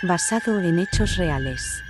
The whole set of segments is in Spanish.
basado en hechos reales.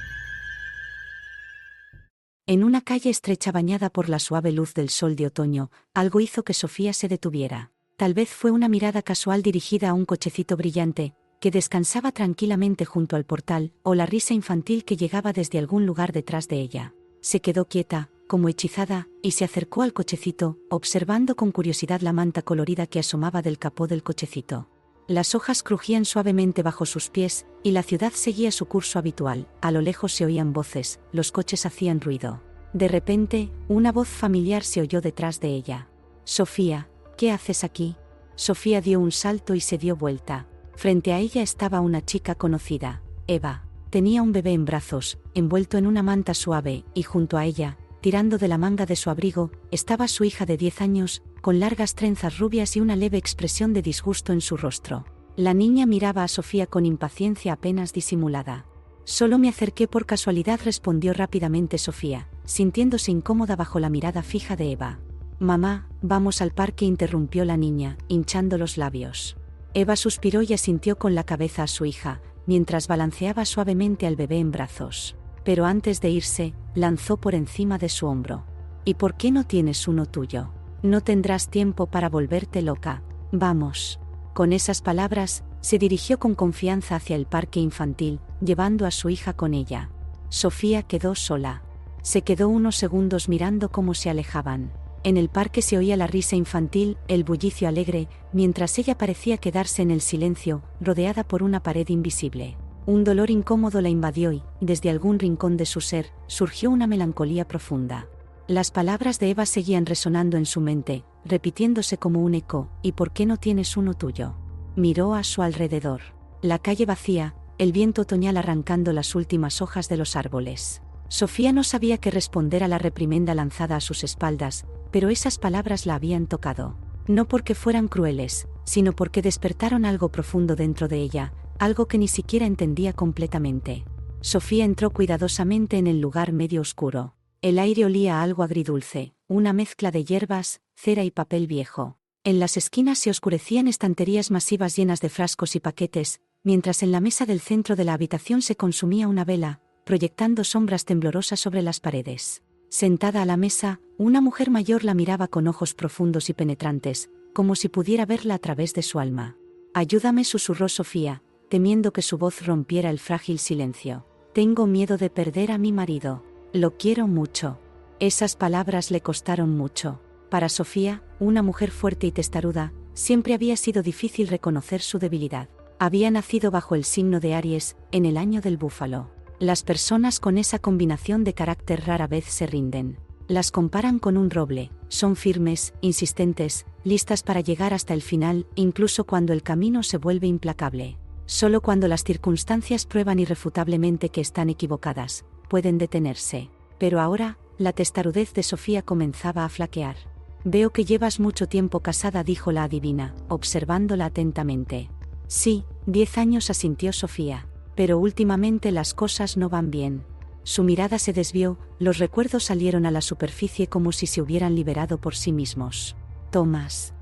En una calle estrecha bañada por la suave luz del sol de otoño, algo hizo que Sofía se detuviera. Tal vez fue una mirada casual dirigida a un cochecito brillante, que descansaba tranquilamente junto al portal, o la risa infantil que llegaba desde algún lugar detrás de ella. Se quedó quieta, como hechizada, y se acercó al cochecito, observando con curiosidad la manta colorida que asomaba del capó del cochecito. Las hojas crujían suavemente bajo sus pies, y la ciudad seguía su curso habitual. A lo lejos se oían voces, los coches hacían ruido. De repente, una voz familiar se oyó detrás de ella. «Sofía, ¿qué haces aquí?» Sofía dio un salto y se dio vuelta. Frente a ella estaba una chica conocida, Eva. Tenía un bebé en brazos, envuelto en una manta suave, y junto a ella, tirando de la manga de su abrigo, estaba su hija de 10 años, con largas trenzas rubias y una leve expresión de disgusto en su rostro. La niña miraba a Sofía con impaciencia apenas disimulada. «Solo me acerqué por casualidad», respondió rápidamente Sofía, sintiéndose incómoda bajo la mirada fija de Eva. «Mamá, vamos al parque», interrumpió la niña, hinchando los labios. Eva suspiró y asintió con la cabeza a su hija, mientras balanceaba suavemente al bebé en brazos. Pero antes de irse, lanzó por encima de su hombro. «¿Y por qué no tienes uno tuyo? No tendrás tiempo para volverte loca. Vamos». Con esas palabras, se dirigió con confianza hacia el parque infantil, llevando a su hija con ella. Sofía quedó sola. Se quedó unos segundos mirando cómo se alejaban. En el parque se oía la risa infantil, el bullicio alegre, mientras ella parecía quedarse en el silencio, rodeada por una pared invisible. Un dolor incómodo la invadió y, desde algún rincón de su ser, surgió una melancolía profunda. Las palabras de Eva seguían resonando en su mente, repitiéndose como un eco. «¿Y por qué no tienes uno tuyo?». Miró a su alrededor. La calle vacía, el viento otoñal arrancando las últimas hojas de los árboles. Sofía no sabía qué responder a la reprimenda lanzada a sus espaldas, pero esas palabras la habían tocado. No porque fueran crueles, sino porque despertaron algo profundo dentro de ella, algo que ni siquiera entendía completamente. Sofía entró cuidadosamente en el lugar medio oscuro. El aire olía a algo agridulce, una mezcla de hierbas, cera y papel viejo. En las esquinas se oscurecían estanterías masivas llenas de frascos y paquetes, mientras en la mesa del centro de la habitación se consumía una vela, proyectando sombras temblorosas sobre las paredes. Sentada a la mesa, una mujer mayor la miraba con ojos profundos y penetrantes, como si pudiera verla a través de su alma. «Ayúdame», susurró Sofía, temiendo que su voz rompiera el frágil silencio. «Tengo miedo de perder a mi marido. Lo quiero mucho». Esas palabras le costaron mucho. Para Sofía, una mujer fuerte y testaruda, siempre había sido difícil reconocer su debilidad. Había nacido bajo el signo de Aries, en el año del búfalo. Las personas con esa combinación de carácter rara vez se rinden. Las comparan con un roble, son firmes, insistentes, listas para llegar hasta el final, incluso cuando el camino se vuelve implacable. Solo cuando las circunstancias prueban irrefutablemente que están equivocadas, pueden detenerse. Pero ahora, la testarudez de Sofía comenzaba a flaquear. «Veo que llevas mucho tiempo casada», dijo la adivina, observándola atentamente. «Sí, 10 años», asintió Sofía. «Pero últimamente las cosas no van bien». Su mirada se desvió, los recuerdos salieron a la superficie como si se hubieran liberado por sí mismos. «Tomás,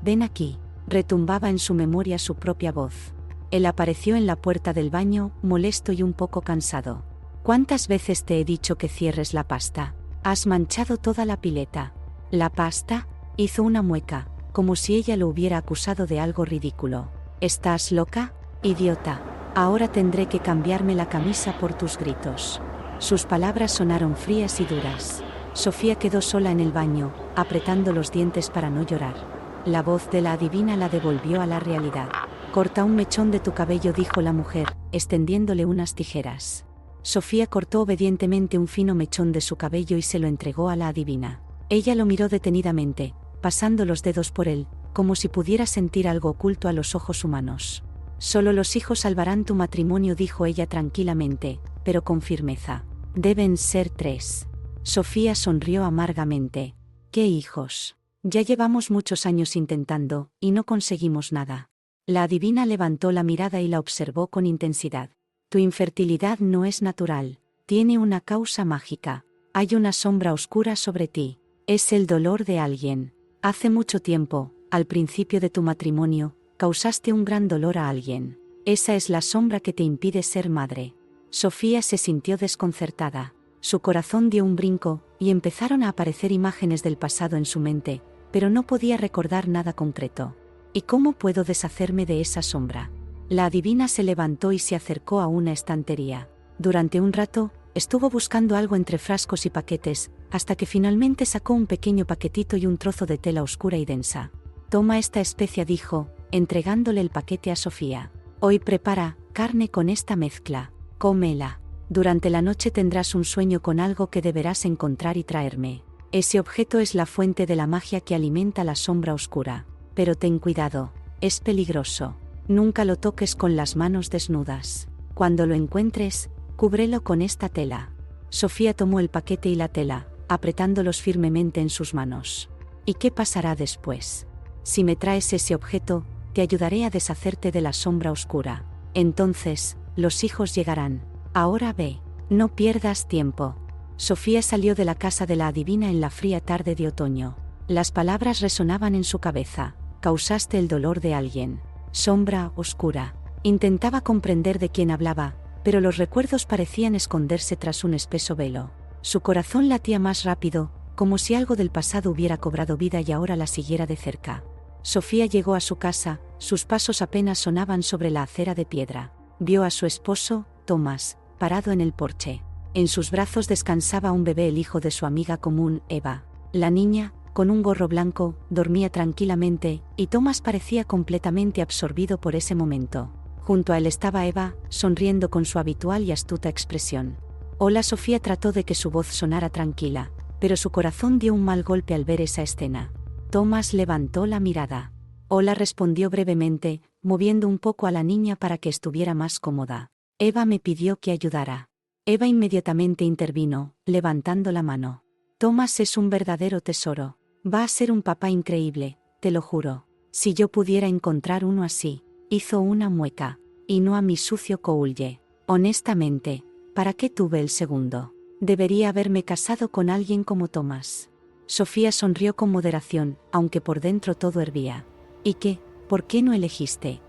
ven aquí», retumbaba en su memoria su propia voz. Él apareció en la puerta del baño, molesto y un poco cansado. «¿Cuántas veces te he dicho que cierres la pasta? Has manchado toda la pileta». «¿La pasta?», hizo una mueca, como si ella lo hubiera acusado de algo ridículo. «¿Estás loca? Idiota. Ahora tendré que cambiarme la camisa por tus gritos». Sus palabras sonaron frías y duras. Sofía quedó sola en el baño, apretando los dientes para no llorar. La voz de la adivina la devolvió a la realidad. «Corta un mechón de tu cabello», dijo la mujer, extendiéndole unas tijeras. Sofía cortó obedientemente un fino mechón de su cabello y se lo entregó a la adivina. Ella lo miró detenidamente, pasando los dedos por él, como si pudiera sentir algo oculto a los ojos humanos. «Solo los hijos salvarán tu matrimonio», dijo ella tranquilamente, pero con firmeza. «Deben ser 3». Sofía sonrió amargamente. «¿Qué hijos? Ya llevamos muchos años intentando, y no conseguimos nada». La adivina levantó la mirada y la observó con intensidad. «Tu infertilidad no es natural. Tiene una causa mágica. Hay una sombra oscura sobre ti. Es el dolor de alguien. Hace mucho tiempo, al principio de tu matrimonio, causaste un gran dolor a alguien. Esa es la sombra que te impide ser madre. Sofía se sintió desconcertada. Su corazón dio un brinco, y empezaron a aparecer imágenes del pasado en su mente, pero no podía recordar nada concreto. ¿Y cómo puedo deshacerme de esa sombra? La adivina se levantó y se acercó a una estantería. Durante un rato, estuvo buscando algo entre frascos y paquetes, hasta que finalmente sacó un pequeño paquetito y un trozo de tela oscura y densa. «Toma esta especia», dijo, entregándole el paquete a Sofía. «Hoy prepara carne con esta mezcla. Cómela. Durante la noche tendrás un sueño con algo que deberás encontrar y traerme. Ese objeto es la fuente de la magia que alimenta la sombra oscura. Pero ten cuidado, es peligroso. Nunca lo toques con las manos desnudas. Cuando lo encuentres, cúbrelo con esta tela». Sofía tomó el paquete y la tela, apretándolos firmemente en sus manos. «¿Y qué pasará después? Si me traes ese objeto, te ayudaré a deshacerte de la sombra oscura. Entonces, los hijos llegarán. Ahora ve, no pierdas tiempo». Sofía salió de la casa de la adivina en la fría tarde de otoño. Las palabras resonaban en su cabeza. «Causaste el dolor de alguien. Sombra oscura». Intentaba comprender de quién hablaba, pero los recuerdos parecían esconderse tras un espeso velo. Su corazón latía más rápido, como si algo del pasado hubiera cobrado vida y ahora la siguiera de cerca. Sofía llegó a su casa, sus pasos apenas sonaban sobre la acera de piedra. Vio a su esposo, Tomás, parado en el porche. En sus brazos descansaba un bebé, el hijo de su amiga común, Eva. La niña, con un gorro blanco, dormía tranquilamente, y Tomás parecía completamente absorbido por ese momento. Junto a él estaba Eva, sonriendo con su habitual y astuta expresión. «Hola». Sofía trató de que su voz sonara tranquila, pero su corazón dio un mal golpe al ver esa escena. Tomás levantó la mirada. «Hola», respondió brevemente, moviendo un poco a la niña para que estuviera más cómoda. «Eva me pidió que ayudara». Eva inmediatamente intervino, levantando la mano. «Tomás es un verdadero tesoro. Va a ser un papá increíble, te lo juro. Si yo pudiera encontrar uno así». Hizo una mueca. «Y no a mi sucio Koulle. Honestamente, ¿para qué tuve el segundo? Debería haberme casado con alguien como Tomás». Sofía sonrió con moderación, aunque por dentro todo hervía. «¿Y qué? ¿Por qué no elegiste,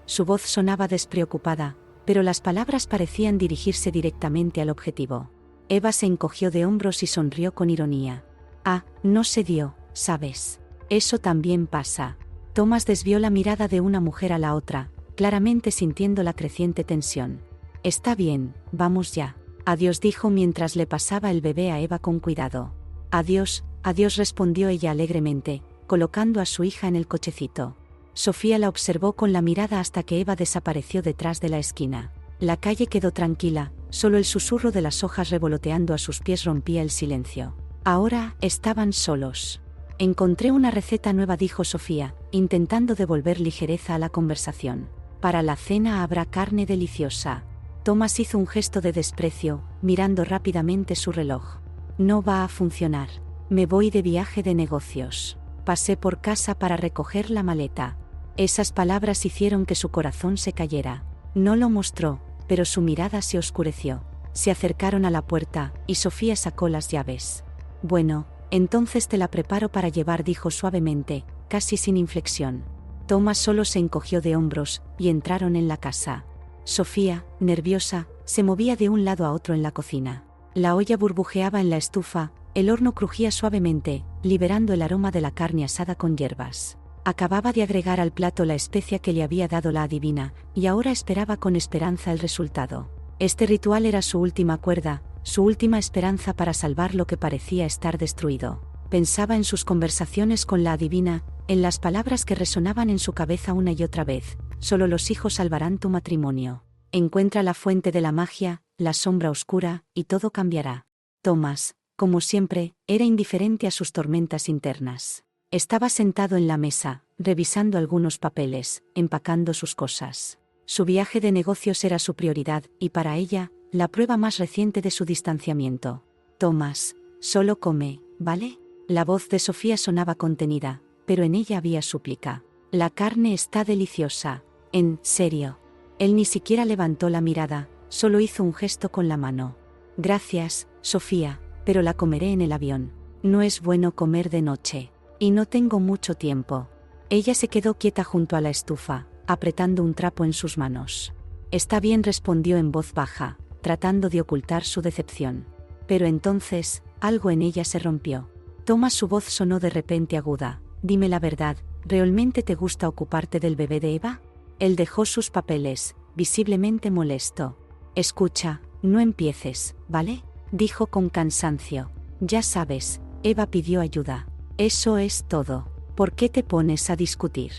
Su voz sonaba despreocupada, pero las palabras parecían dirigirse directamente al objetivo. Eva se encogió de hombros y sonrió con ironía. «Ah, no se dio, ¿sabes? Eso también pasa». Tomás desvió la mirada de una mujer a la otra, claramente sintiendo la creciente tensión. «Está bien, vamos ya. Adiós», dijo mientras le pasaba el bebé a Eva con cuidado. «Adiós, adiós», respondió ella alegremente, colocando a su hija en el cochecito. Sofía la observó con la mirada hasta que Eva desapareció detrás de la esquina. La calle quedó tranquila, solo el susurro de las hojas revoloteando a sus pies rompía el silencio. Ahora estaban solos. «Encontré una receta nueva», dijo Sofía, intentando devolver ligereza a la conversación. «Para la cena habrá carne deliciosa». Tomás hizo un gesto de desprecio, mirando rápidamente su reloj. «No va a funcionar. Me voy de viaje de negocios. Pasé por casa para recoger la maleta». Esas palabras hicieron que su corazón se cayera. No lo mostró, pero su mirada se oscureció. Se acercaron a la puerta, y Sofía sacó las llaves. «Bueno, entonces te la preparo para llevar», dijo suavemente, casi sin inflexión. Tomás solo se encogió de hombros, y entraron en la casa. Sofía, nerviosa, se movía de un lado a otro en la cocina. La olla burbujeaba en la estufa, el horno crujía suavemente, liberando el aroma de la carne asada con hierbas. Acababa de agregar al plato la especia que le había dado la adivina, y ahora esperaba con esperanza el resultado. Este ritual era su última cuerda, su última esperanza para salvar lo que parecía estar destruido. Pensaba en sus conversaciones con la adivina, en las palabras que resonaban en su cabeza una y otra vez: «Solo los hijos salvarán tu matrimonio. Encuentra la fuente de la magia, la sombra oscura, y todo cambiará». Tomás, como siempre, era indiferente a sus tormentas internas. Estaba sentado en la mesa, revisando algunos papeles, empacando sus cosas. Su viaje de negocios era su prioridad, y para ella, la prueba más reciente de su distanciamiento. «Tomás, solo come, ¿vale?» La voz de Sofía sonaba contenida, pero en ella había súplica. «La carne está deliciosa. ¿En serio?» Él ni siquiera levantó la mirada, solo hizo un gesto con la mano. «Gracias, Sofía, pero la comeré en el avión. No es bueno comer de noche. Y no tengo mucho tiempo». Ella se quedó quieta junto a la estufa, apretando un trapo en sus manos. Está bien, respondió en voz baja, tratando de ocultar su decepción. Pero entonces, algo en ella se rompió. Tomás, su voz sonó de repente aguda. Dime la verdad, ¿realmente te gusta ocuparte del bebé de Eva? Él dejó sus papeles, visiblemente molesto. Escucha, no empieces, ¿vale? Dijo con cansancio. Ya sabes, Eva pidió ayuda. Eso es todo. ¿Por qué te pones a discutir?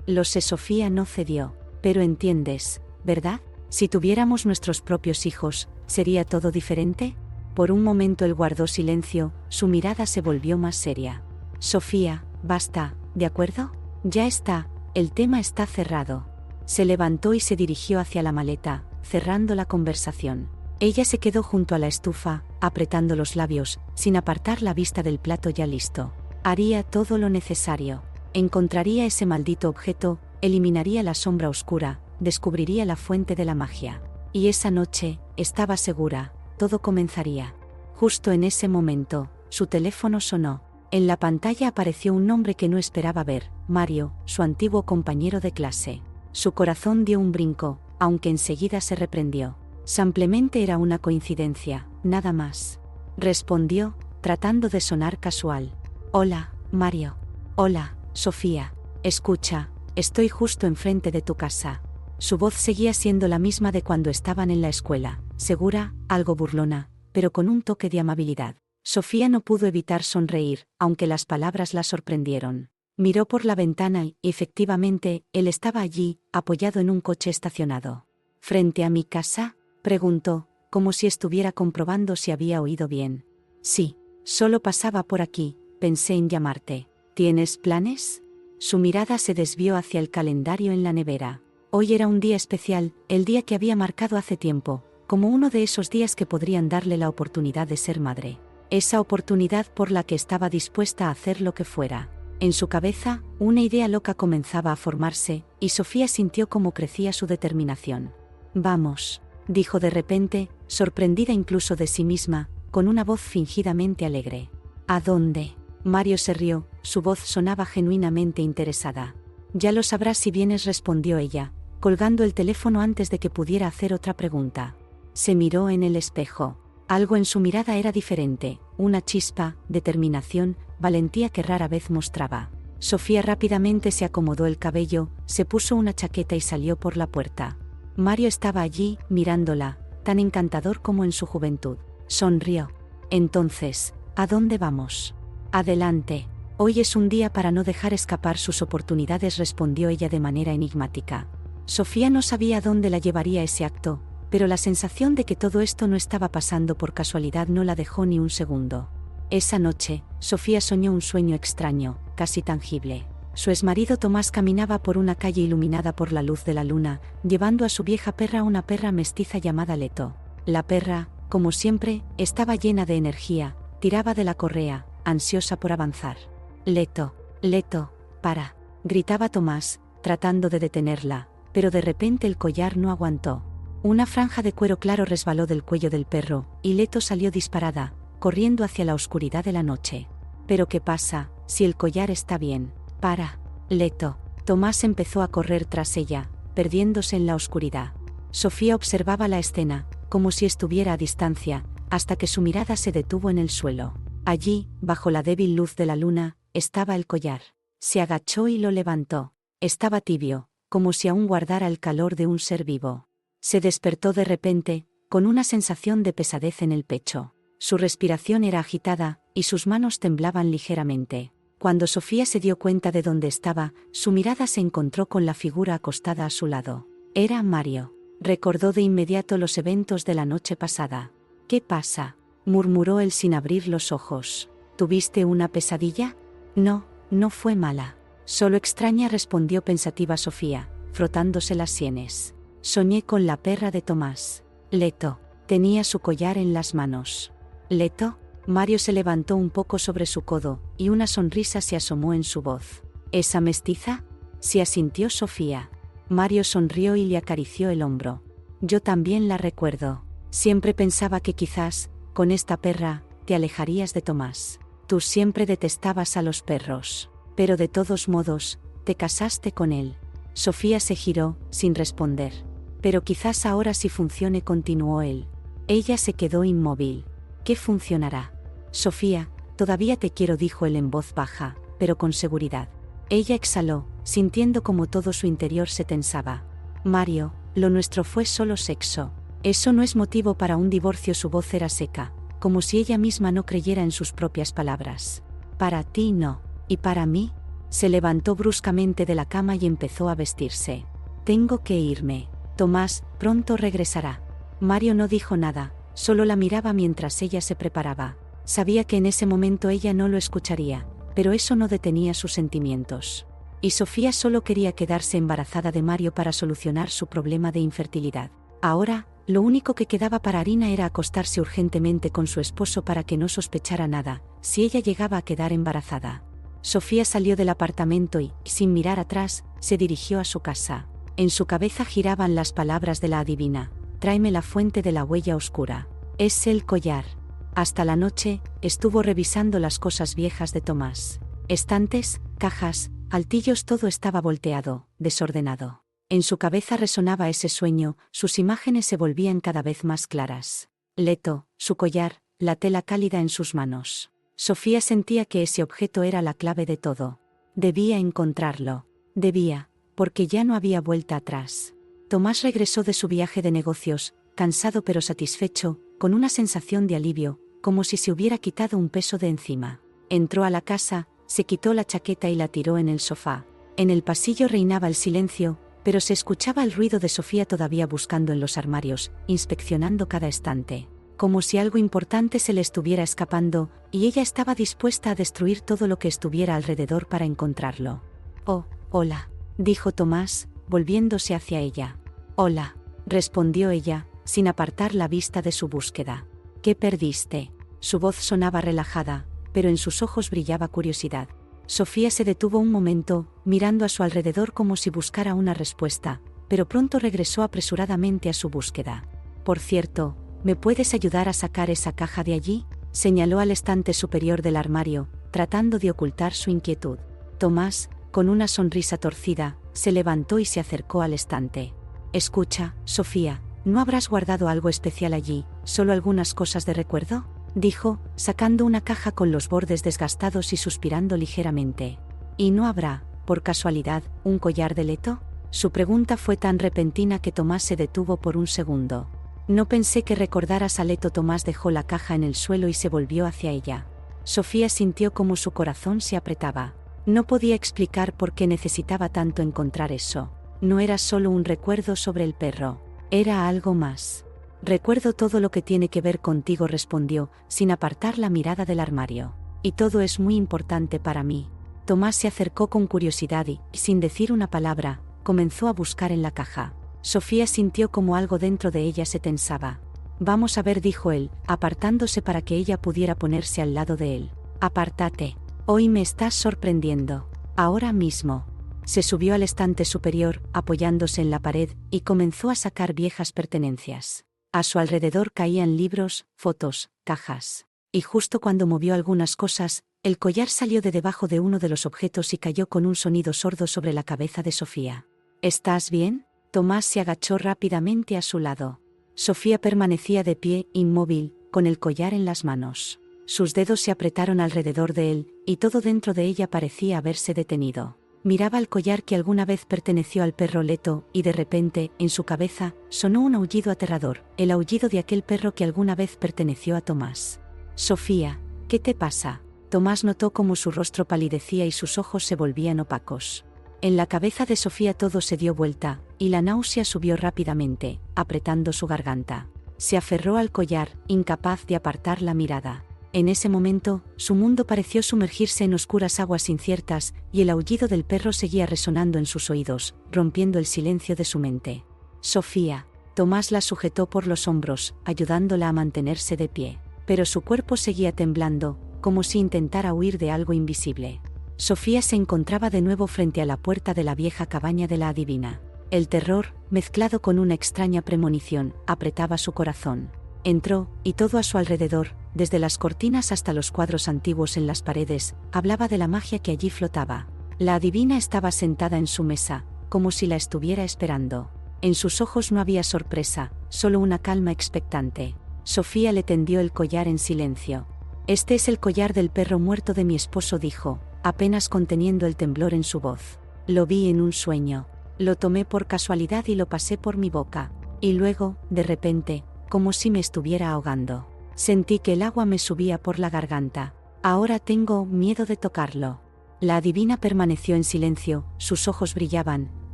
Lo sé, Sofía no cedió. Pero entiendes, ¿verdad? Si tuviéramos nuestros propios hijos, ¿sería todo diferente? Por un momento él guardó silencio, su mirada se volvió más seria. Sofía, basta, ¿de acuerdo? Ya está, el tema está cerrado. Se levantó y se dirigió hacia la maleta, cerrando la conversación. Ella se quedó junto a la estufa, apretando los labios, sin apartar la vista del plato ya listo. Haría todo lo necesario. Encontraría ese maldito objeto, eliminaría la sombra oscura, descubriría la fuente de la magia. Y esa noche, estaba segura, todo comenzaría. Justo en ese momento, su teléfono sonó. En la pantalla apareció un nombre que no esperaba ver, Mario, su antiguo compañero de clase. Su corazón dio un brinco, aunque enseguida se reprendió. Simplemente era una coincidencia, nada más. Respondió, tratando de sonar casual. Hola, Mario. Hola, Sofía. Escucha, estoy justo enfrente de tu casa. Su voz seguía siendo la misma de cuando estaban en la escuela, segura, algo burlona, pero con un toque de amabilidad. Sofía no pudo evitar sonreír, aunque las palabras la sorprendieron. Miró por la ventana y, efectivamente, él estaba allí, apoyado en un coche estacionado. ¿Frente a mi casa?, preguntó, como si estuviera comprobando si había oído bien. Sí, solo pasaba por aquí, pensé en llamarte. ¿Tienes planes? Su mirada se desvió hacia el calendario en la nevera. Hoy era un día especial, el día que había marcado hace tiempo, como uno de esos días que podrían darle la oportunidad de ser madre. Esa oportunidad por la que estaba dispuesta a hacer lo que fuera. En su cabeza, una idea loca comenzaba a formarse, y Sofía sintió cómo crecía su determinación. Vamos, dijo de repente, sorprendida incluso de sí misma, con una voz fingidamente alegre. ¿A dónde? Mario se rió, su voz sonaba genuinamente interesada. Ya lo sabrás si vienes, respondió ella, colgando el teléfono antes de que pudiera hacer otra pregunta. Se miró en el espejo. Algo en su mirada era diferente, una chispa, determinación, valentía que rara vez mostraba. Sofía rápidamente se acomodó el cabello, se puso una chaqueta y salió por la puerta. Mario estaba allí, mirándola, tan encantador como en su juventud. Sonrió. Entonces, ¿a dónde vamos? Adelante. Hoy es un día para no dejar escapar sus oportunidades, respondió ella de manera enigmática. Sofía no sabía a dónde la llevaría ese acto, pero la sensación de que todo esto no estaba pasando por casualidad no la dejó ni un segundo. Esa noche, Sofía soñó un sueño extraño, casi tangible. Su exmarido Tomás caminaba por una calle iluminada por la luz de la luna, llevando a su vieja perra, una perra mestiza llamada Leto. La perra, como siempre, estaba llena de energía, tiraba de la correa, ansiosa por avanzar. Leto, Leto, para, gritaba Tomás, tratando de detenerla, pero de repente el collar no aguantó. Una franja de cuero claro resbaló del cuello del perro, y Leto salió disparada, corriendo hacia la oscuridad de la noche. ¿Pero qué pasa, si el collar está bien? Para, Leto. Tomás empezó a correr tras ella, perdiéndose en la oscuridad. Sofía observaba la escena, como si estuviera a distancia, hasta que su mirada se detuvo en el suelo. Allí, bajo la débil luz de la luna, estaba el collar. Se agachó y lo levantó. Estaba tibio, como si aún guardara el calor de un ser vivo. Se despertó de repente, con una sensación de pesadez en el pecho. Su respiración era agitada, y sus manos temblaban ligeramente. Cuando Sofía se dio cuenta de dónde estaba, su mirada se encontró con la figura acostada a su lado. Era Mario. Recordó de inmediato los eventos de la noche pasada. ¿Qué pasa?, murmuró él sin abrir los ojos. ¿Tuviste una pesadilla? No, no fue mala. Solo extraña, respondió pensativa Sofía, frotándose las sienes. Soñé con la perra de Tomás. Leto. Tenía su collar en las manos. ¿Leto? Mario se levantó un poco sobre su codo, y una sonrisa se asomó en su voz. ¿Esa mestiza? Sí, asintió Sofía. Mario sonrió y le acarició el hombro. Yo también la recuerdo. Siempre pensaba que quizás, con esta perra, te alejarías de Tomás. Tú siempre detestabas a los perros. Pero de todos modos, te casaste con él. Sofía se giró, sin responder. Pero quizás ahora sí funcione, continuó él. Ella se quedó inmóvil. ¿Qué funcionará? Sofía, todavía te quiero, dijo él en voz baja, pero con seguridad. Ella exhaló, sintiendo como todo su interior se tensaba. Mario, lo nuestro fue solo sexo. Eso no es motivo para un divorcio. Su voz era seca, como si ella misma no creyera en sus propias palabras. Para ti no. ¿Y para mí? Se levantó bruscamente de la cama y empezó a vestirse. Tengo que irme. Tomás, pronto regresará. Mario no dijo nada, solo la miraba mientras ella se preparaba. Sabía que en ese momento ella no lo escucharía, pero eso no detenía sus sentimientos. Y Sofía solo quería quedarse embarazada de Mario para solucionar su problema de infertilidad. Ahora, lo único que quedaba para Arina era acostarse urgentemente con su esposo para que no sospechara nada, si ella llegaba a quedar embarazada. Sofía salió del apartamento y, sin mirar atrás, se dirigió a su casa. En su cabeza giraban las palabras de la adivina: tráeme la fuente de la huella oscura. Es el collar. Hasta la noche, estuvo revisando las cosas viejas de Tomás. Estantes, cajas, altillos, todo estaba volteado, desordenado. En su cabeza resonaba ese sueño, sus imágenes se volvían cada vez más claras. Leto, su collar, la tela cálida en sus manos. Sofía sentía que ese objeto era la clave de todo. Debía encontrarlo. Debía, porque ya no había vuelta atrás. Tomás regresó de su viaje de negocios, cansado pero satisfecho, con una sensación de alivio, como si se hubiera quitado un peso de encima. Entró a la casa, se quitó la chaqueta y la tiró en el sofá. En el pasillo reinaba el silencio, pero se escuchaba el ruido de Sofía todavía buscando en los armarios, inspeccionando cada estante. Como si algo importante se le estuviera escapando, y ella estaba dispuesta a destruir todo lo que estuviera alrededor para encontrarlo. «Oh, hola», dijo Tomás, volviéndose hacia ella. «Hola», respondió ella, sin apartar la vista de su búsqueda. «¿Qué perdiste?». Su voz sonaba relajada, pero en sus ojos brillaba curiosidad. Sofía se detuvo un momento, mirando a su alrededor como si buscara una respuesta, pero pronto regresó apresuradamente a su búsqueda. «Por cierto, ¿me puedes ayudar a sacar esa caja de allí?», señaló al estante superior del armario, tratando de ocultar su inquietud. Tomás, con una sonrisa torcida, se levantó y se acercó al estante. «Escucha, Sofía, ¿no habrás guardado algo especial allí, solo algunas cosas de recuerdo?», dijo, sacando una caja con los bordes desgastados y suspirando ligeramente. «¿Y no habrá, por casualidad, un collar de Leto?». Su pregunta fue tan repentina que Tomás se detuvo por un segundo. «No pensé que recordaras a Leto». Tomás dejó la caja en el suelo y se volvió hacia ella. Sofía sintió como su corazón se apretaba. No podía explicar por qué necesitaba tanto encontrar eso. No era solo un recuerdo sobre el perro. Era algo más. «Recuerdo todo lo que tiene que ver contigo», respondió, sin apartar la mirada del armario. «Y todo es muy importante para mí». Tomás se acercó con curiosidad y, sin decir una palabra, comenzó a buscar en la caja. Sofía sintió como algo dentro de ella se tensaba. «Vamos a ver», dijo él, apartándose para que ella pudiera ponerse al lado de él. «Apártate. Hoy me estás sorprendiendo. Ahora mismo». Se subió al estante superior, apoyándose en la pared, y comenzó a sacar viejas pertenencias. A su alrededor caían libros, fotos, cajas. Y justo cuando movió algunas cosas, el collar salió de debajo de uno de los objetos y cayó con un sonido sordo sobre la cabeza de Sofía. «¿Estás bien?». Tomás se agachó rápidamente a su lado. Sofía permanecía de pie, inmóvil, con el collar en las manos. Sus dedos se apretaron alrededor de él, y todo dentro de ella parecía haberse detenido. Miraba el collar que alguna vez perteneció al perro Leto, y de repente, en su cabeza, sonó un aullido aterrador, el aullido de aquel perro que alguna vez perteneció a Tomás. «Sofía, ¿qué te pasa?». Tomás notó cómo su rostro palidecía y sus ojos se volvían opacos. En la cabeza de Sofía todo se dio vuelta, y la náusea subió rápidamente, apretando su garganta. Se aferró al collar, incapaz de apartar la mirada. En ese momento, su mundo pareció sumergirse en oscuras aguas inciertas, y el aullido del perro seguía resonando en sus oídos, rompiendo el silencio de su mente. «Sofía». Tomás la sujetó por los hombros, ayudándola a mantenerse de pie. Pero su cuerpo seguía temblando, como si intentara huir de algo invisible. Sofía se encontraba de nuevo frente a la puerta de la vieja cabaña de la adivina. El terror, mezclado con una extraña premonición, apretaba su corazón. Entró, y todo a su alrededor, desde las cortinas hasta los cuadros antiguos en las paredes, hablaba de la magia que allí flotaba. La adivina estaba sentada en su mesa, como si la estuviera esperando. En sus ojos no había sorpresa, solo una calma expectante. Sofía le tendió el collar en silencio. «Este es el collar del perro muerto de mi esposo», dijo, apenas conteniendo el temblor en su voz. «Lo vi en un sueño. Lo tomé por casualidad y lo pasé por mi boca. Y luego, de repente, como si me estuviera ahogando. Sentí que el agua me subía por la garganta. Ahora tengo miedo de tocarlo». La adivina permaneció en silencio, sus ojos brillaban,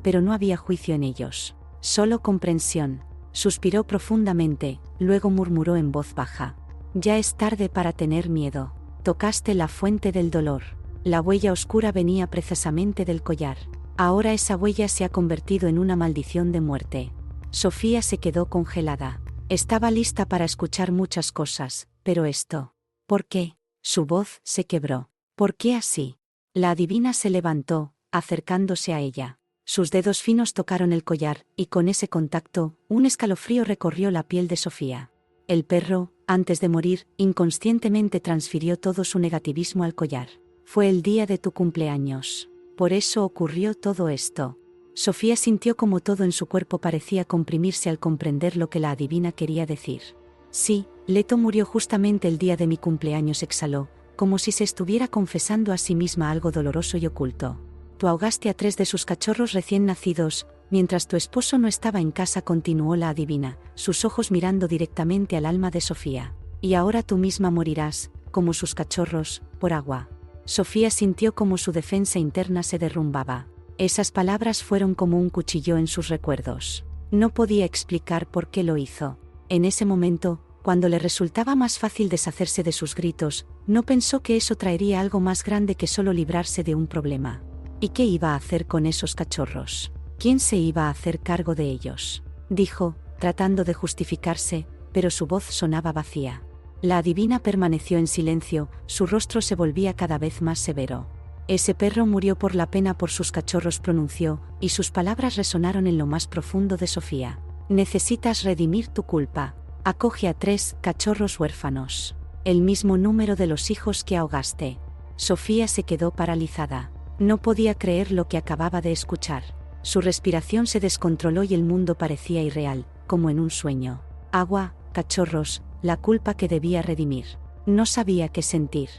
pero no había juicio en ellos. Solo comprensión. Suspiró profundamente, luego murmuró en voz baja. «Ya es tarde para tener miedo. Tocaste la fuente del dolor». La huella oscura venía precisamente del collar. Ahora esa huella se ha convertido en una maldición de muerte. Sofía se quedó congelada. Estaba lista para escuchar muchas cosas, pero esto. ¿Por qué? Su voz se quebró. ¿Por qué así? La adivina se levantó, acercándose a ella. Sus dedos finos tocaron el collar, y con ese contacto, un escalofrío recorrió la piel de Sofía. El perro, antes de morir, inconscientemente transfirió todo su negativismo al collar. «Fue el día de tu cumpleaños. Por eso ocurrió todo esto». Sofía sintió como todo en su cuerpo parecía comprimirse al comprender lo que la adivina quería decir. «Sí, Leto murió justamente el día de mi cumpleaños», exhaló, como si se estuviera confesando a sí misma algo doloroso y oculto. «Tú ahogaste a 3 de sus cachorros recién nacidos, mientras tu esposo no estaba en casa», continuó la adivina, sus ojos mirando directamente al alma de Sofía. «Y ahora tú misma morirás, como sus cachorros, por agua». Sofía sintió como su defensa interna se derrumbaba. Esas palabras fueron como un cuchillo en sus recuerdos. No podía explicar por qué lo hizo. En ese momento, cuando le resultaba más fácil deshacerse de sus gritos, no pensó que eso traería algo más grande que solo librarse de un problema. ¿Y qué iba a hacer con esos cachorros? ¿Quién se iba a hacer cargo de ellos?, dijo, tratando de justificarse, pero su voz sonaba vacía. La adivina permaneció en silencio, su rostro se volvía cada vez más severo. «Ese perro murió por la pena por sus cachorros», pronunció, y sus palabras resonaron en lo más profundo de Sofía. «Necesitas redimir tu culpa. Acoge a 3 cachorros huérfanos. El mismo número de los hijos que ahogaste». Sofía se quedó paralizada. No podía creer lo que acababa de escuchar. Su respiración se descontroló y el mundo parecía irreal, como en un sueño. Agua, cachorros, la culpa que debía redimir. No sabía qué sentir.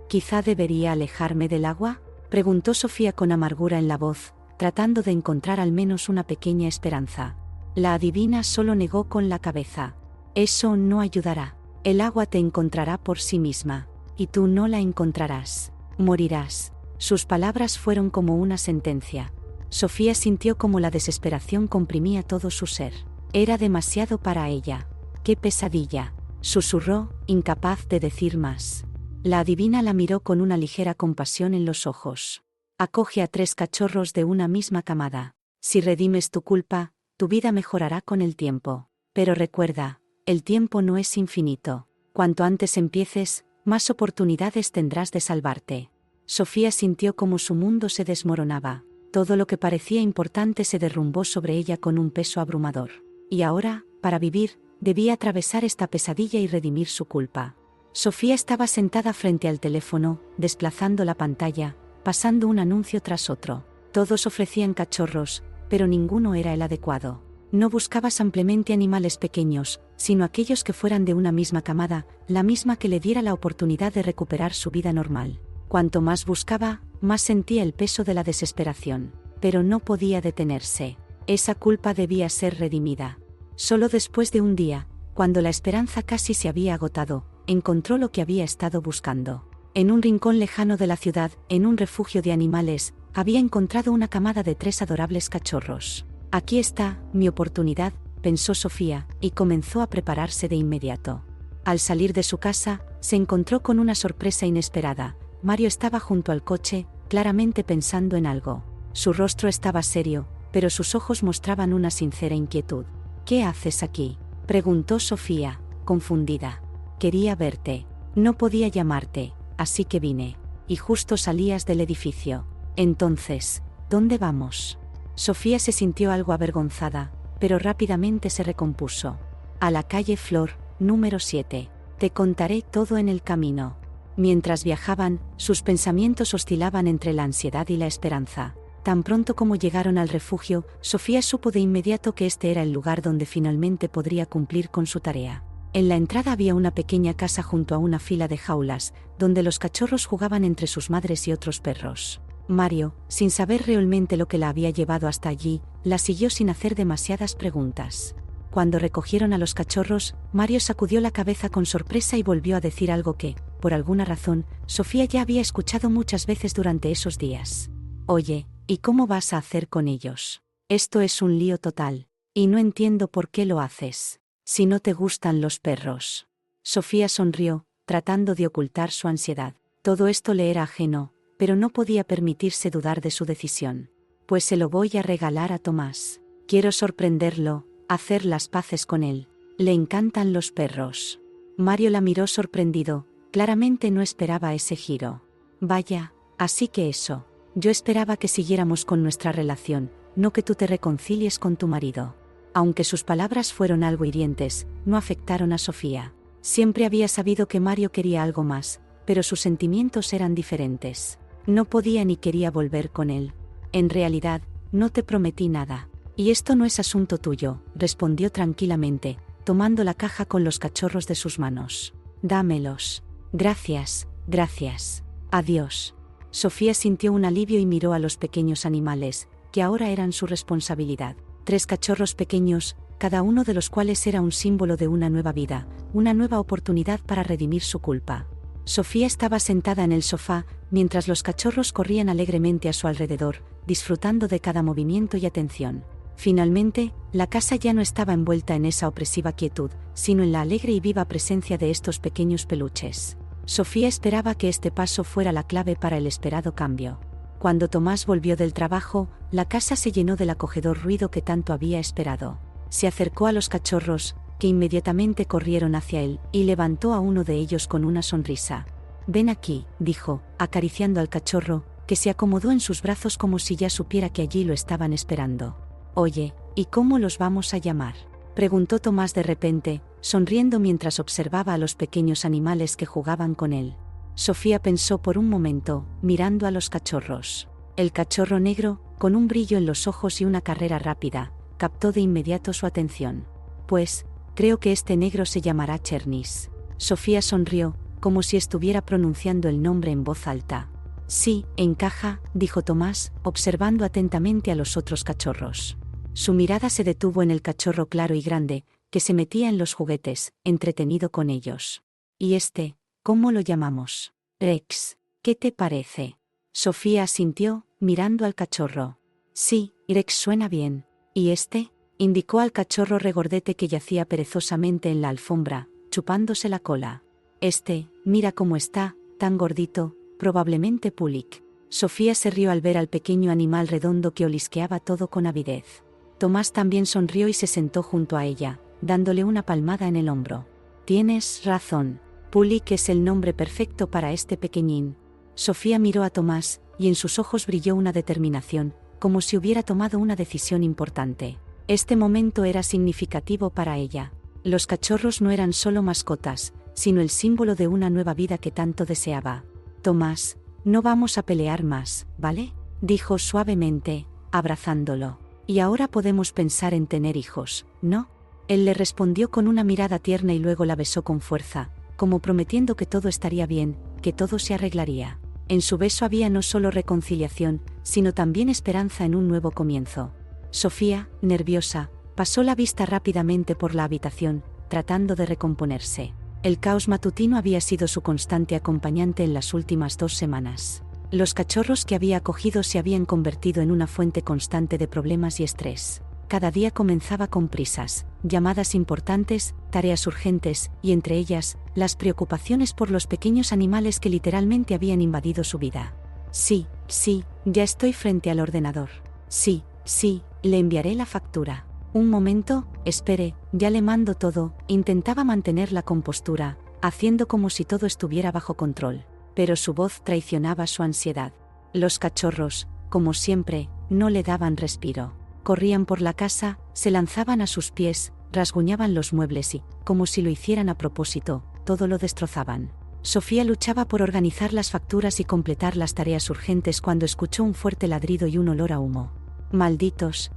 «¿Quizá debería alejarme del agua?», preguntó Sofía con amargura en la voz, tratando de encontrar al menos una pequeña esperanza. La adivina solo negó con la cabeza. «Eso no ayudará. El agua te encontrará por sí misma. Y tú no la encontrarás. Morirás». Sus palabras fueron como una sentencia. Sofía sintió como la desesperación comprimía todo su ser. Era demasiado para ella. «¡Qué pesadilla!», susurró, incapaz de decir más. La adivina la miró con una ligera compasión en los ojos. «Acoge a 3 cachorros de una misma camada. Si redimes tu culpa, tu vida mejorará con el tiempo. Pero recuerda, el tiempo no es infinito. Cuanto antes empieces, más oportunidades tendrás de salvarte». Sofía sintió como su mundo se desmoronaba. Todo lo que parecía importante se derrumbó sobre ella con un peso abrumador. Y ahora, para vivir, debía atravesar esta pesadilla y redimir su culpa. Sofía estaba sentada frente al teléfono, desplazando la pantalla, pasando un anuncio tras otro. Todos ofrecían cachorros, pero ninguno era el adecuado. No buscaba simplemente animales pequeños, sino aquellos que fueran de una misma camada, la misma que le diera la oportunidad de recuperar su vida normal. Cuanto más buscaba, más sentía el peso de la desesperación. Pero no podía detenerse. Esa culpa debía ser redimida. Solo después de un día, cuando la esperanza casi se había agotado, encontró lo que había estado buscando. En un rincón lejano de la ciudad, en un refugio de animales, había encontrado una camada de 3 adorables cachorros. «Aquí está, mi oportunidad», pensó Sofía, y comenzó a prepararse de inmediato. Al salir de su casa, se encontró con una sorpresa inesperada. Mario estaba junto al coche, claramente pensando en algo. Su rostro estaba serio, pero sus ojos mostraban una sincera inquietud. «¿Qué haces aquí?», preguntó Sofía, confundida. «Quería verte. No podía llamarte, así que vine. Y justo salías del edificio. Entonces, ¿dónde vamos?». Sofía se sintió algo avergonzada, pero rápidamente se recompuso. «A la calle Flor, número 7. Te contaré todo en el camino». Mientras viajaban, sus pensamientos oscilaban entre la ansiedad y la esperanza. Tan pronto como llegaron al refugio, Sofía supo de inmediato que este era el lugar donde finalmente podría cumplir con su tarea. En la entrada había una pequeña casa junto a una fila de jaulas, donde los cachorros jugaban entre sus madres y otros perros. Mario, sin saber realmente lo que la había llevado hasta allí, la siguió sin hacer demasiadas preguntas. Cuando recogieron a los cachorros, Mario sacudió la cabeza con sorpresa y volvió a decir algo que, por alguna razón, Sofía ya había escuchado muchas veces durante esos días. Oye, ¿y cómo vas a hacer con ellos? Esto es un lío total. Y no entiendo por qué lo haces. Si no te gustan los perros. Sofía sonrió, tratando de ocultar su ansiedad. Todo esto le era ajeno, pero no podía permitirse dudar de su decisión. Pues se lo voy a regalar a Tomás. Quiero sorprenderlo, hacer las paces con él. Le encantan los perros. Mario la miró sorprendido, claramente no esperaba ese giro. Vaya, así que eso. Yo esperaba que siguiéramos con nuestra relación, no que tú te reconcilies con tu marido. Aunque sus palabras fueron algo hirientes, no afectaron a Sofía. Siempre había sabido que Mario quería algo más, pero sus sentimientos eran diferentes. No podía ni quería volver con él. En realidad, no te prometí nada. Y esto no es asunto tuyo, respondió tranquilamente, tomando la caja con los cachorros de sus manos. Dámelos. Gracias, gracias. Adiós. Sofía sintió un alivio y miró a los pequeños animales, que ahora eran su responsabilidad. 3 cachorros pequeños, cada uno de los cuales era un símbolo de una nueva vida, una nueva oportunidad para redimir su culpa. Sofía estaba sentada en el sofá, mientras los cachorros corrían alegremente a su alrededor, disfrutando de cada movimiento y atención. Finalmente, la casa ya no estaba envuelta en esa opresiva quietud, sino en la alegre y viva presencia de estos pequeños peluches. Sofía esperaba que este paso fuera la clave para el esperado cambio. Cuando Tomás volvió del trabajo, la casa se llenó del acogedor ruido que tanto había esperado. Se acercó a los cachorros, que inmediatamente corrieron hacia él, y levantó a uno de ellos con una sonrisa. «Ven aquí», dijo, acariciando al cachorro, que se acomodó en sus brazos como si ya supiera que allí lo estaban esperando. «Oye, ¿y cómo los vamos a llamar?», preguntó Tomás de repente, sonriendo mientras observaba a los pequeños animales que jugaban con él. Sofía pensó por un momento, mirando a los cachorros. El cachorro negro, con un brillo en los ojos y una carrera rápida, captó de inmediato su atención. «Pues, creo que este negro se llamará Chernis». Sofía sonrió, como si estuviera pronunciando el nombre en voz alta. «Sí, encaja», dijo Tomás, observando atentamente a los otros cachorros. Su mirada se detuvo en el cachorro claro y grande, que se metía en los juguetes, entretenido con ellos. «¿Y este, cómo lo llamamos?» «Rex, ¿qué te parece?» Sofía asintió, mirando al cachorro. «Sí, Rex suena bien. ¿Y este?», indicó al cachorro regordete que yacía perezosamente en la alfombra, chupándose la cola. «Este, mira cómo está, tan gordito, probablemente Pulik». Sofía se rió al ver al pequeño animal redondo que olisqueaba todo con avidez. Tomás también sonrió y se sentó junto a ella, dándole una palmada en el hombro. «Tienes razón. Pulik es el nombre perfecto para este pequeñín». Sofía miró a Tomás, y en sus ojos brilló una determinación, como si hubiera tomado una decisión importante. Este momento era significativo para ella. Los cachorros no eran solo mascotas, sino el símbolo de una nueva vida que tanto deseaba. «Tomás, no vamos a pelear más, ¿vale?», dijo suavemente, abrazándolo. «Y ahora podemos pensar en tener hijos, ¿no?». Él le respondió con una mirada tierna y luego la besó con fuerza, como prometiendo que todo estaría bien, que todo se arreglaría. En su beso había no solo reconciliación, sino también esperanza en un nuevo comienzo. Sofía, nerviosa, pasó la vista rápidamente por la habitación, tratando de recomponerse. El caos matutino había sido su constante acompañante en las últimas 2 semanas. Los cachorros que había acogido se habían convertido en una fuente constante de problemas y estrés. Cada día comenzaba con prisas, llamadas importantes, tareas urgentes, y entre ellas, las preocupaciones por los pequeños animales que literalmente habían invadido su vida. «Sí, sí, ya estoy frente al ordenador. Sí, sí, le enviaré la factura». «Un momento, espere, ya le mando todo», intentaba mantener la compostura, haciendo como si todo estuviera bajo control. Pero su voz traicionaba su ansiedad. Los cachorros, como siempre, no le daban respiro. Corrían por la casa, se lanzaban a sus pies, rasguñaban los muebles y, como si lo hicieran a propósito, todo lo destrozaban. Sofía luchaba por organizar las facturas y completar las tareas urgentes cuando escuchó un fuerte ladrido y un olor a humo. «Malditos»,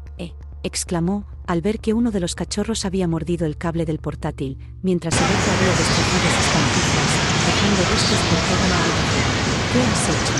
exclamó, al ver que uno de los cachorros había mordido el cable del portátil, mientras el otro había destrozado sus pantuflas, dejando restos por toda la habitación. «¿Qué has hecho?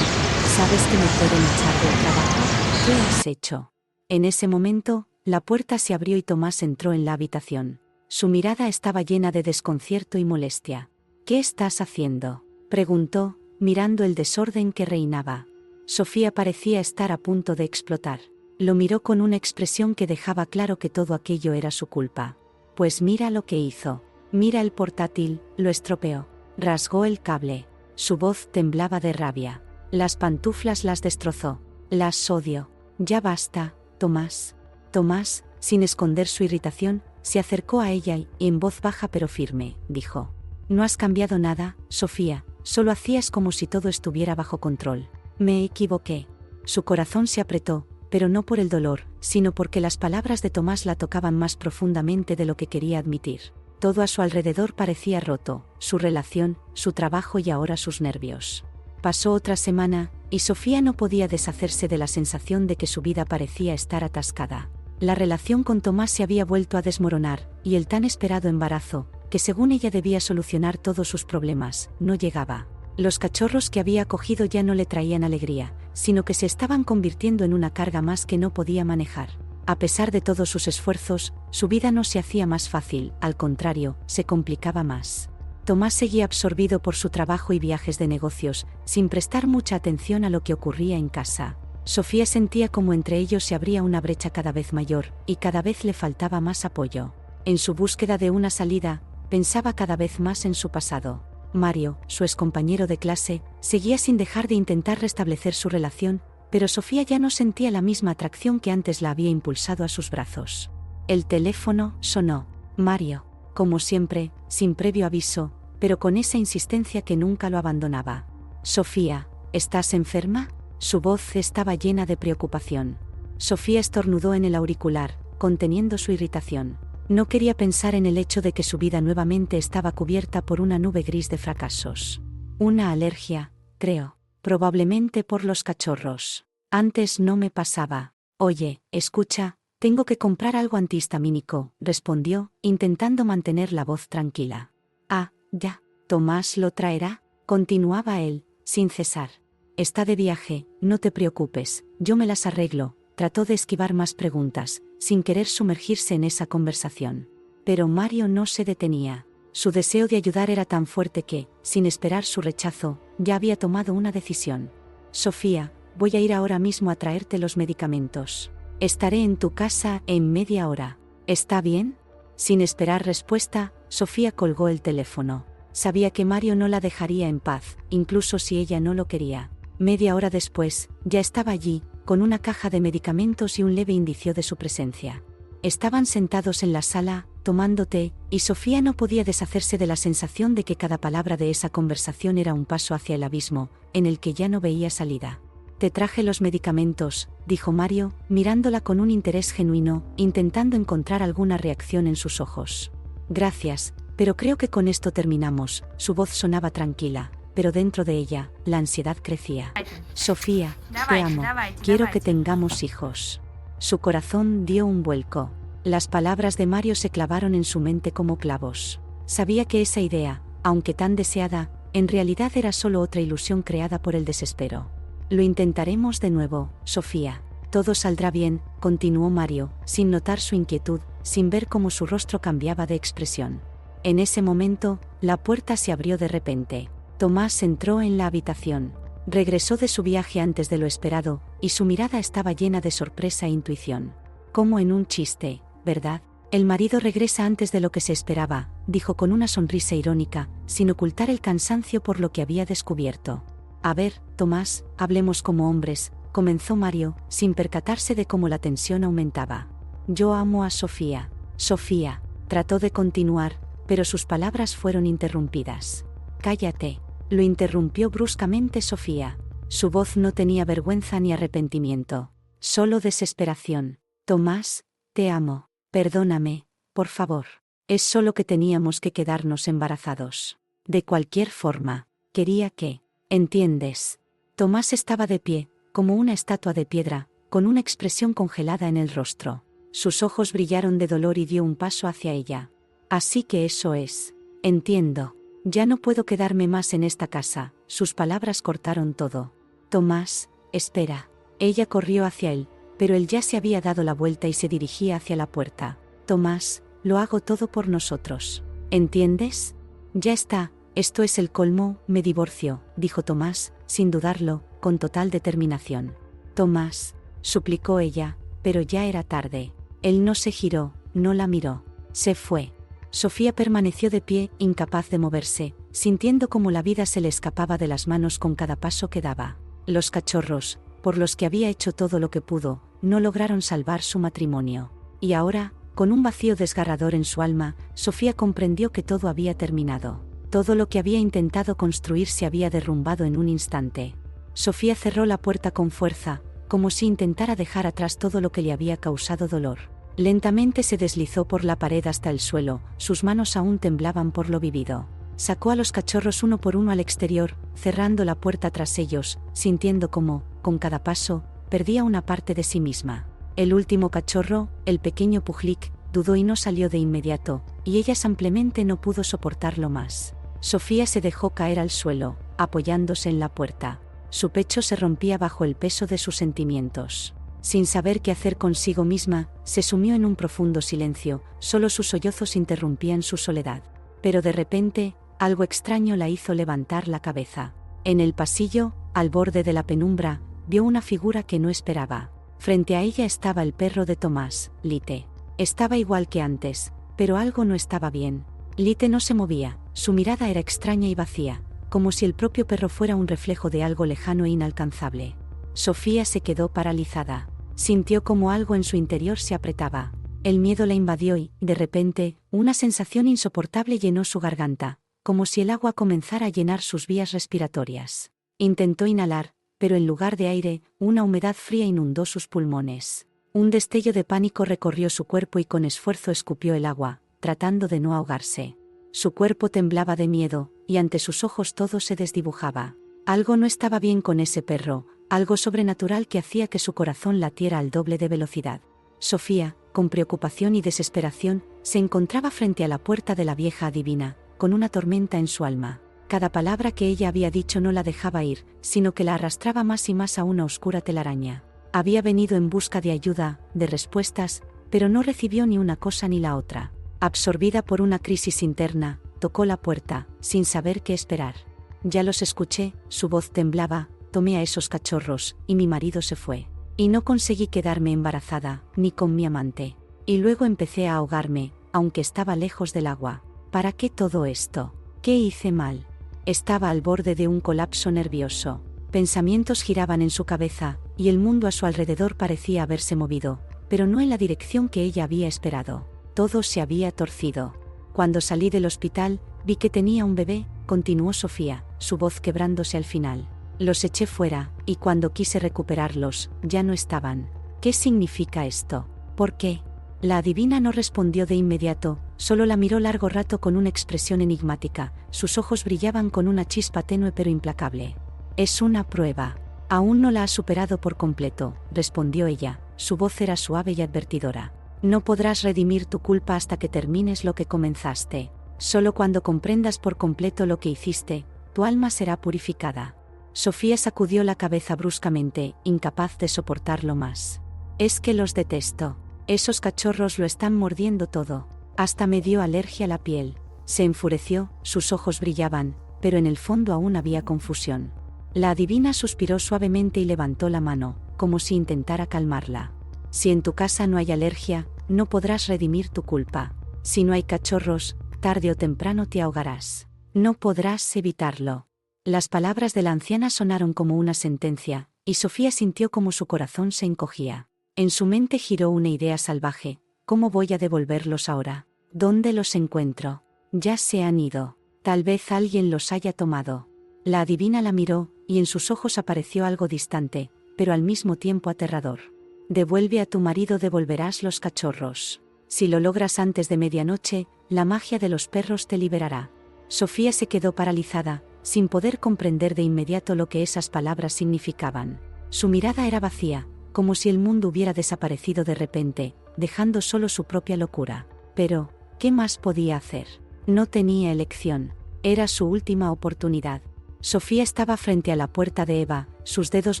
¿Sabes que me pueden echar del trabajo? ¿Qué has hecho?». En ese momento, la puerta se abrió y Tomás entró en la habitación. Su mirada estaba llena de desconcierto y molestia. «¿Qué estás haciendo?», preguntó, mirando el desorden que reinaba. Sofía parecía estar a punto de explotar. Lo miró con una expresión que dejaba claro que todo aquello era su culpa. «Pues mira lo que hizo. Mira el portátil, lo estropeó. Rasgó el cable». Su voz temblaba de rabia. «Las pantuflas las destrozó. Las odio. Ya basta, Tomás». Tomás, sin esconder su irritación, se acercó a ella y, en voz baja pero firme, dijo: «No has cambiado nada, Sofía, solo hacías como si todo estuviera bajo control». «Me equivoqué». Su corazón se apretó, pero no por el dolor, sino porque las palabras de Tomás la tocaban más profundamente de lo que quería admitir. Todo a su alrededor parecía roto, su relación, su trabajo y ahora sus nervios. Pasó otra semana, y Sofía no podía deshacerse de la sensación de que su vida parecía estar atascada. La relación con Tomás se había vuelto a desmoronar, y el tan esperado embarazo, que según ella debía solucionar todos sus problemas, no llegaba. Los cachorros que había acogido ya no le traían alegría, sino que se estaban convirtiendo en una carga más que no podía manejar. A pesar de todos sus esfuerzos, su vida no se hacía más fácil, al contrario, se complicaba más. Tomás seguía absorbido por su trabajo y viajes de negocios, sin prestar mucha atención a lo que ocurría en casa. Sofía sentía como entre ellos se abría una brecha cada vez mayor, y cada vez le faltaba más apoyo. En su búsqueda de una salida, pensaba cada vez más en su pasado. Mario, su excompañero de clase, seguía sin dejar de intentar restablecer su relación, pero Sofía ya no sentía la misma atracción que antes la había impulsado a sus brazos. El teléfono sonó. Mario, como siempre, sin previo aviso, pero con esa insistencia que nunca lo abandonaba. «Sofía, ¿estás enferma?». Su voz estaba llena de preocupación. Sofía estornudó en el auricular, conteniendo su irritación. No quería pensar en el hecho de que su vida nuevamente estaba cubierta por una nube gris de fracasos. «Una alergia, creo. Probablemente por los cachorros. Antes no me pasaba». «Oye, escucha, tengo que comprar algo antihistamínico», respondió, intentando mantener la voz tranquila. «Ah, ya. ¿Tomás lo traerá?», continuaba él, sin cesar. «Está de viaje, no te preocupes, yo me las arreglo». Trató de esquivar más preguntas, sin querer sumergirse en esa conversación. Pero Mario no se detenía. Su deseo de ayudar era tan fuerte que, sin esperar su rechazo, ya había tomado una decisión. «Sofía, voy a ir ahora mismo a traerte los medicamentos. Estaré en tu casa en media hora. ¿Está bien?». Sin esperar respuesta, Sofía colgó el teléfono. Sabía que Mario no la dejaría en paz, incluso si ella no lo quería. Media hora después, ya estaba allí, con una caja de medicamentos y un leve indicio de su presencia. Estaban sentados en la sala, tomando té, y Sofía no podía deshacerse de la sensación de que cada palabra de esa conversación era un paso hacia el abismo, en el que ya no veía salida. «Te traje los medicamentos», dijo Mario, mirándola con un interés genuino, intentando encontrar alguna reacción en sus ojos. «Gracias, pero creo que con esto terminamos». Su voz sonaba tranquila, pero dentro de ella, la ansiedad crecía. «Sofía, te amo, quiero que tengamos hijos». Su corazón dio un vuelco. Las palabras de Mario se clavaron en su mente como clavos. Sabía que esa idea, aunque tan deseada, en realidad era solo otra ilusión creada por el desespero. «Lo intentaremos de nuevo, Sofía. Todo saldrá bien», continuó Mario, sin notar su inquietud, sin ver cómo su rostro cambiaba de expresión. En ese momento, la puerta se abrió de repente. Tomás entró en la habitación. Regresó de su viaje antes de lo esperado, y su mirada estaba llena de sorpresa e intuición. «Como en un chiste, ¿verdad? El marido regresa antes de lo que se esperaba», dijo con una sonrisa irónica, sin ocultar el cansancio por lo que había descubierto. «A ver, Tomás, hablemos como hombres», comenzó Mario, sin percatarse de cómo la tensión aumentaba. «Yo amo a Sofía». Sofía trató de continuar, pero sus palabras fueron interrumpidas. «Cállate», lo interrumpió bruscamente Sofía. Su voz no tenía vergüenza ni arrepentimiento, solo desesperación. «Tomás, te amo. Perdóname, por favor. Es solo que teníamos que quedarnos embarazados». De cualquier forma, quería que... ¿Entiendes? Tomás estaba de pie, como una estatua de piedra, con una expresión congelada en el rostro. Sus ojos brillaron de dolor y dio un paso hacia ella. Así que eso es. Entiendo. Ya no puedo quedarme más en esta casa. Sus palabras cortaron todo. Tomás, espera. Ella corrió hacia él, pero él ya se había dado la vuelta y se dirigía hacia la puerta. Tomás, lo hago todo por nosotros. ¿Entiendes? Ya está, esto es el colmo, me divorcio, dijo Tomás, sin dudarlo, con total determinación. Tomás, suplicó ella, pero ya era tarde. Él no se giró, no la miró. Se fue. Sofía permaneció de pie, incapaz de moverse, sintiendo como la vida se le escapaba de las manos con cada paso que daba. Los cachorros, por los que había hecho todo lo que pudo, no lograron salvar su matrimonio. Y ahora, con un vacío desgarrador en su alma, Sofía comprendió que todo había terminado. Todo lo que había intentado construir se había derrumbado en un instante. Sofía cerró la puerta con fuerza, como si intentara dejar atrás todo lo que le había causado dolor. Lentamente se deslizó por la pared hasta el suelo, sus manos aún temblaban por lo vivido. Sacó a los cachorros uno por uno al exterior, cerrando la puerta tras ellos, sintiendo cómo, con cada paso, perdía una parte de sí misma. El último cachorro, el pequeño Pujlik, dudó y no salió de inmediato, y ella simplemente no pudo soportarlo más. Sofía se dejó caer al suelo, apoyándose en la puerta. Su pecho se rompía bajo el peso de sus sentimientos. Sin saber qué hacer consigo misma, se sumió en un profundo silencio, solo sus sollozos interrumpían su soledad. Pero de repente, algo extraño la hizo levantar la cabeza. En el pasillo, al borde de la penumbra, vio una figura que no esperaba. Frente a ella estaba el perro de Tomás, Lite. Estaba igual que antes, pero algo no estaba bien. Lite no se movía, su mirada era extraña y vacía, como si el propio perro fuera un reflejo de algo lejano e inalcanzable. Sofía se quedó paralizada. Sintió como algo en su interior se apretaba. El miedo la invadió y, de repente, una sensación insoportable llenó su garganta, como si el agua comenzara a llenar sus vías respiratorias. Intentó inhalar, pero en lugar de aire, una humedad fría inundó sus pulmones. Un destello de pánico recorrió su cuerpo y con esfuerzo escupió el agua, tratando de no ahogarse. Su cuerpo temblaba de miedo, y ante sus ojos todo se desdibujaba. Algo no estaba bien con ese perro, algo sobrenatural que hacía que su corazón latiera al doble de velocidad. Sofía, con preocupación y desesperación, se encontraba frente a la puerta de la vieja adivina, con una tormenta en su alma. Cada palabra que ella había dicho no la dejaba ir, sino que la arrastraba más y más a una oscura telaraña. Había venido en busca de ayuda, de respuestas, pero no recibió ni una cosa ni la otra. Absorbida por una crisis interna, tocó la puerta, sin saber qué esperar. Ya los escuché, su voz temblaba, tomé a esos cachorros, y mi marido se fue. Y no conseguí quedarme embarazada, ni con mi amante. Y luego empecé a ahogarme, aunque estaba lejos del agua. ¿Para qué todo esto? ¿Qué hice mal? Estaba al borde de un colapso nervioso. Pensamientos giraban en su cabeza, y el mundo a su alrededor parecía haberse movido, pero no en la dirección que ella había esperado. Todo se había torcido. Cuando salí del hospital, vi que tenía un bebé, continuó Sofía, su voz quebrándose al final. Los eché fuera, y cuando quise recuperarlos, ya no estaban. ¿Qué significa esto? ¿Por qué? La adivina no respondió de inmediato, solo la miró largo rato con una expresión enigmática, sus ojos brillaban con una chispa tenue pero implacable. Es una prueba. Aún no la has superado por completo, respondió ella, su voz era suave y advertidora. No podrás redimir tu culpa hasta que termines lo que comenzaste. Solo cuando comprendas por completo lo que hiciste, tu alma será purificada. Sofía sacudió la cabeza bruscamente, incapaz de soportarlo más. Es que los detesto. Esos cachorros lo están mordiendo todo. Hasta me dio alergia a la piel. Se enfureció, sus ojos brillaban, pero en el fondo aún había confusión. La adivina suspiró suavemente y levantó la mano, como si intentara calmarla. Si en tu casa no hay alergia, no podrás redimir tu culpa. Si no hay cachorros, tarde o temprano te ahogarás. No podrás evitarlo. Las palabras de la anciana sonaron como una sentencia, y Sofía sintió como su corazón se encogía. En su mente giró una idea salvaje. ¿Cómo voy a devolverlos ahora? ¿Dónde los encuentro? Ya se han ido. Tal vez alguien los haya tomado. La adivina la miró, y en sus ojos apareció algo distante, pero al mismo tiempo aterrador. Devuelve a tu marido, devolverás los cachorros. Si lo logras antes de medianoche, la magia de los perros te liberará. Sofía se quedó paralizada, sin poder comprender de inmediato lo que esas palabras significaban. Su mirada era vacía, como si el mundo hubiera desaparecido de repente, dejando solo su propia locura. Pero, ¿qué más podía hacer? No tenía elección. Era su última oportunidad. Sofía estaba frente a la puerta de Eva, sus dedos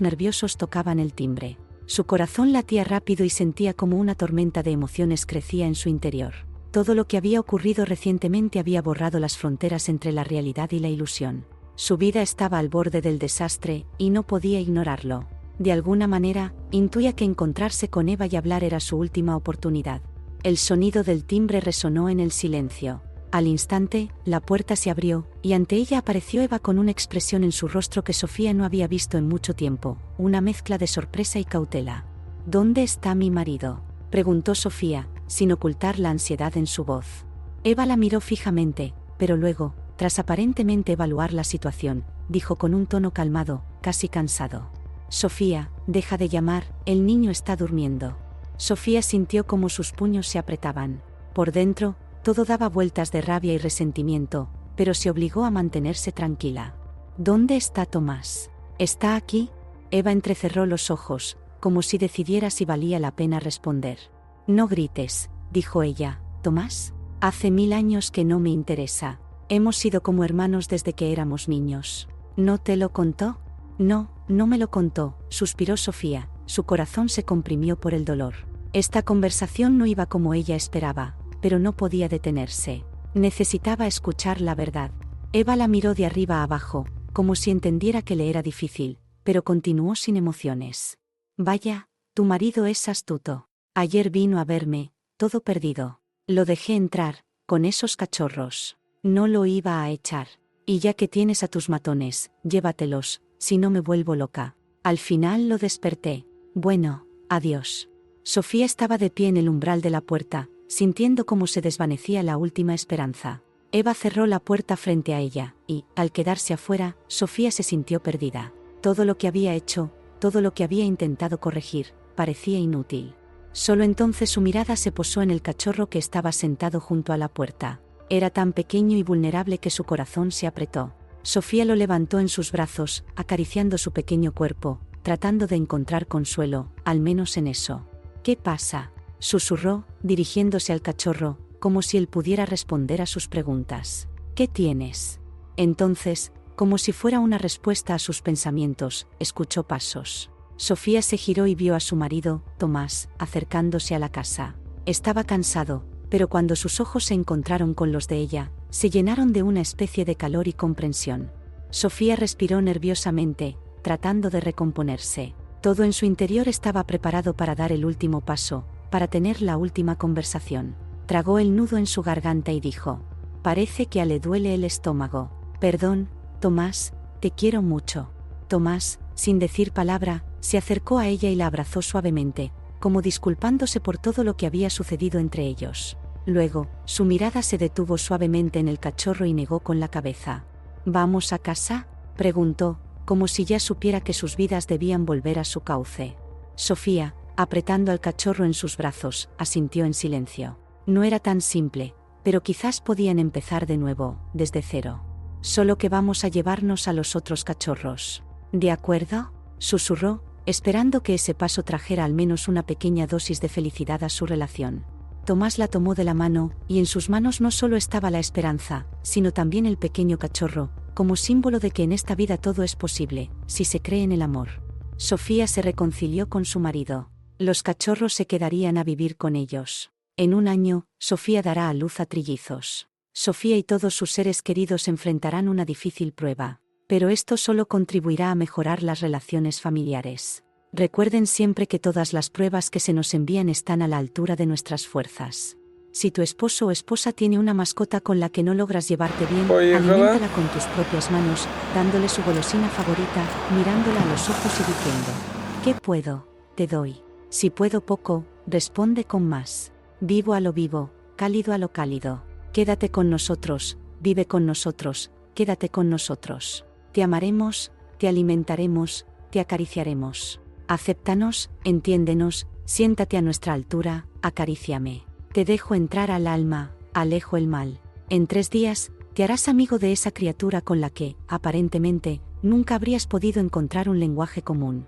nerviosos tocaban el timbre. Su corazón latía rápido y sentía como una tormenta de emociones crecía en su interior. Todo lo que había ocurrido recientemente había borrado las fronteras entre la realidad y la ilusión. Su vida estaba al borde del desastre, y no podía ignorarlo. De alguna manera, intuía que encontrarse con Eva y hablar era su última oportunidad. El sonido del timbre resonó en el silencio. Al instante, la puerta se abrió, y ante ella apareció Eva con una expresión en su rostro que Sofía no había visto en mucho tiempo, una mezcla de sorpresa y cautela. ¿Dónde está mi marido?, preguntó Sofía, sin ocultar la ansiedad en su voz. Eva la miró fijamente, pero luego, tras aparentemente evaluar la situación, dijo con un tono calmado, casi cansado: Sofía, deja de llamar, el niño está durmiendo. Sofía sintió como sus puños se apretaban. Por dentro, todo daba vueltas de rabia y resentimiento, pero se obligó a mantenerse tranquila. ¿Dónde está Tomás? ¿Está aquí? Eva entrecerró los ojos, como si decidiera si valía la pena responder. No grites, dijo ella. ¿Tomás? Hace 1000 años que no me interesa. Hemos sido como hermanos desde que éramos niños. ¿No te lo contó? No, no me lo contó, suspiró Sofía, su corazón se comprimió por el dolor. Esta conversación no iba como ella esperaba, pero no podía detenerse. Necesitaba escuchar la verdad. Eva la miró de arriba a abajo, como si entendiera que le era difícil, pero continuó sin emociones. Vaya, tu marido es astuto. Ayer vino a verme, todo perdido. Lo dejé entrar, con esos cachorros. No lo iba a echar. Y ya que tienes a tus matones, llévatelos, si no me vuelvo loca. Al final lo desperté. Bueno, adiós. Sofía estaba de pie en el umbral de la puerta, sintiendo cómo se desvanecía la última esperanza. Eva cerró la puerta frente a ella, y, al quedarse afuera, Sofía se sintió perdida. Todo lo que había hecho, todo lo que había intentado corregir, parecía inútil. Solo entonces su mirada se posó en el cachorro que estaba sentado junto a la puerta. Era tan pequeño y vulnerable que su corazón se apretó. Sofía lo levantó en sus brazos, acariciando su pequeño cuerpo, tratando de encontrar consuelo, al menos en eso. ¿Qué pasa?, susurró, dirigiéndose al cachorro, como si él pudiera responder a sus preguntas. ¿Qué tienes? Entonces, como si fuera una respuesta a sus pensamientos, escuchó pasos. Sofía se giró y vio a su marido, Tomás, acercándose a la casa. Estaba cansado, pero cuando sus ojos se encontraron con los de ella, se llenaron de una especie de calor y comprensión. Sofía respiró nerviosamente, tratando de recomponerse. Todo en su interior estaba preparado para dar el último paso, para tener la última conversación. Tragó el nudo en su garganta y dijo: parece que le duele el estómago. Perdón, Tomás, te quiero mucho. Tomás, sin decir palabra, se acercó a ella y la abrazó suavemente, como disculpándose por todo lo que había sucedido entre ellos. Luego, su mirada se detuvo suavemente en el cachorro y negó con la cabeza. ¿Vamos a casa?, preguntó, como si ya supiera que sus vidas debían volver a su cauce. Sofía, apretando al cachorro en sus brazos, asintió en silencio. No era tan simple, pero quizás podían empezar de nuevo, desde cero. Solo que vamos a llevarnos a los otros cachorros. ¿De acuerdo?, susurró, esperando que ese paso trajera al menos una pequeña dosis de felicidad a su relación. Tomás la tomó de la mano, y en sus manos no solo estaba la esperanza, sino también el pequeño cachorro, como símbolo de que en esta vida todo es posible, si se cree en el amor. Sofía se reconcilió con su marido. Los cachorros se quedarían a vivir con ellos. En 1 año, Sofía dará a luz a trillizos. Sofía y todos sus seres queridos enfrentarán una difícil prueba. Pero esto solo contribuirá a mejorar las relaciones familiares. Recuerden siempre que todas las pruebas que se nos envían están a la altura de nuestras fuerzas. Si tu esposo o esposa tiene una mascota con la que no logras llevarte bien, aliméntala con tus propias manos, dándole su golosina favorita, mirándola a los ojos y diciendo: ¿qué puedo? Te doy. Si puedo poco, responde con más. Vivo a lo vivo, cálido a lo cálido. Quédate con nosotros, vive con nosotros, quédate con nosotros. Te amaremos, te alimentaremos, te acariciaremos. Acéptanos, entiéndenos, siéntate a nuestra altura, acaríciame. Te dejo entrar al alma, alejo el mal. En 3 días, Te harás amigo de esa criatura con la que, aparentemente, nunca habrías podido encontrar un lenguaje común.